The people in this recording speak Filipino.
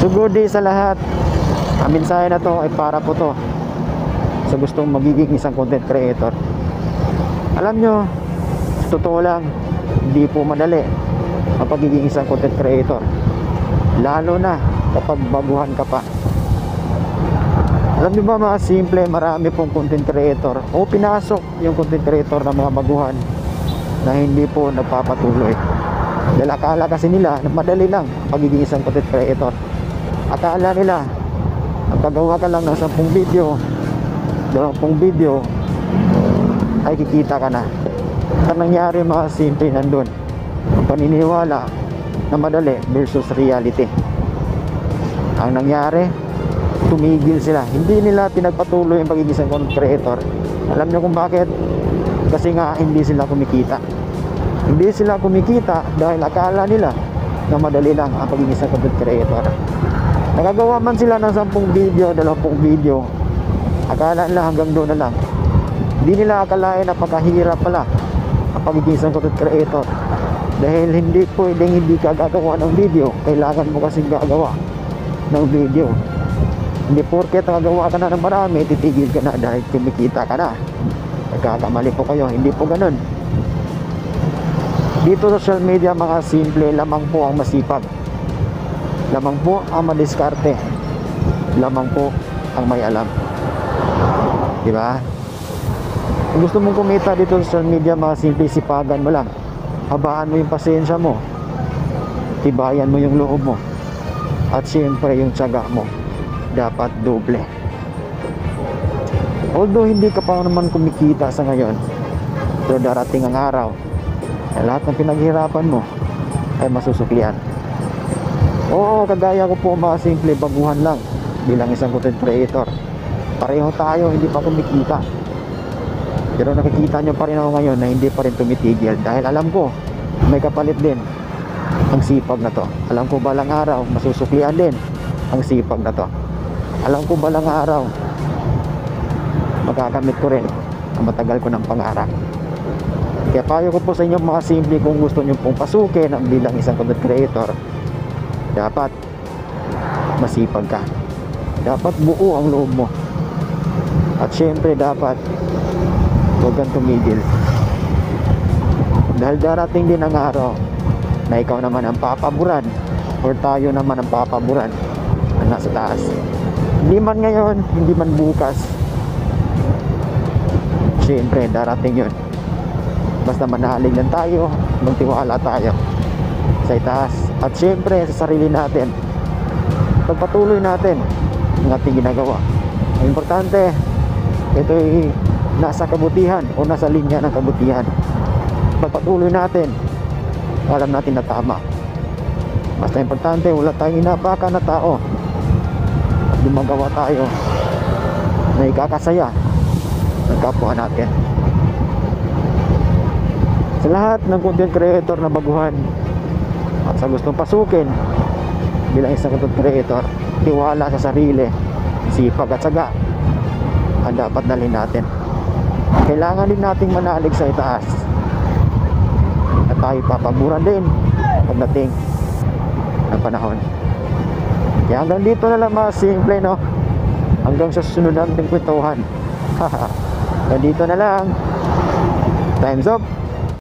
So good day sa lahat. Ang mensahe na to ay para po to sa gustong magiging isang content creator. Alam nyo, sa totoo lang, hindi po madali ang pagiging isang content creator, lalo na kapag baguhan ka pa. Alam nyo ba mga simple, marami pong content creator o pinasok yung content creator ng mga baguhan na hindi po nagpapatuloy. Dahil akala kasi nila na madali lang pagiging isang content creator. Akala nila paggawa ka lang ng 10 video, 20 video ay kikita ka na. Ang nangyari mga simple, nandun ang paniniwala na madali versus reality. Ang nangyari, tumigil sila, hindi nila pinagpatuloy ang pagiging isang content creator. Alam nyo kung bakit? Kasi nga hindi sila kumikita. Hindi sila kumikita dahil akala nila na madali lang ang pagiging isang content creator. Nagagawa man sila ng 10 video, 20 video, akala nila hanggang doon na lang. Hindi nila akalain na pagkahirap pala ang pagiging isang content creator. Dahil hindi pwedeng hindi ka gagawa ng video, kailangan mo kasing gagawa ng video. Hindi porket gagawa ka na ng marami, titigil ka na dahil kumikita ka na. Nagkakamali po kayo, hindi po ganun. Dito sa social media mga simple, lamang po ang masipag, lamang po ang madiskarte, lamang po ang may alam. Diba? Kung gusto mong kumita dito sa social media mga simple, sipagan mo lang, habaan mo yung pasensya mo, tibayan mo yung loob mo, at siyempre yung tiyaga mo dapat doble. Although hindi ka pa naman kumikita sa ngayon, pero darating ang araw na lahat ng pinaghirapan mo ay masusuklian. Oo, kagaya ko po mga simple, baguhan lang bilang isang content creator. Pareho tayo, hindi pa kumikita, pero nakikita nyo pa rin ako ngayon na hindi pa rin tumitigil. Dahil alam ko may kapalit din ang sipag na to. Alam ko balang araw masusuklian din ang sipag na to. Alam ko balang araw makakamit ko rin ang matagal ko ng pangarap. Kaya payo ko po sa inyo mga simple, kung gusto nyo pong pasukin ang bilang isang content creator, dapat masipag ka, dapat buo ang loob mo, at syempre dapat huwag kang tumigil. Dahil darating din ang araw na ikaw naman ang papaburan, or tayo naman ang papaburan na nasa taas. Hindi man ngayon, hindi man bukas, syempre darating yun. Basta manalig lang tayo, magtiwala tayo sa itaas, at syempre sa sarili natin, pagpatuloy natin ang ating ginagawa. Ang importante, ito ay nasa kabutihan o nasa linya ng kabutihan. Pagpatuloy natin, alam natin na tama. Basta importante, wala tayong inapakan na tao at gumagawa tayo na ikakasaya ng kapwa natin. Sa lahat ng content creator na baguhan at sa gustong pasukin bilang isang content creator, tiwala sa sarili, sipag at syaga ang dapat dalhin natin. Kailangan din nating manalig sa itaas at tayo papaburan din pagdating ng panahon. Kaya hanggang dito na lang mga simple, no? Hanggang sa susunod nating kwentuhan. Hanggang dito na lang. Time's up.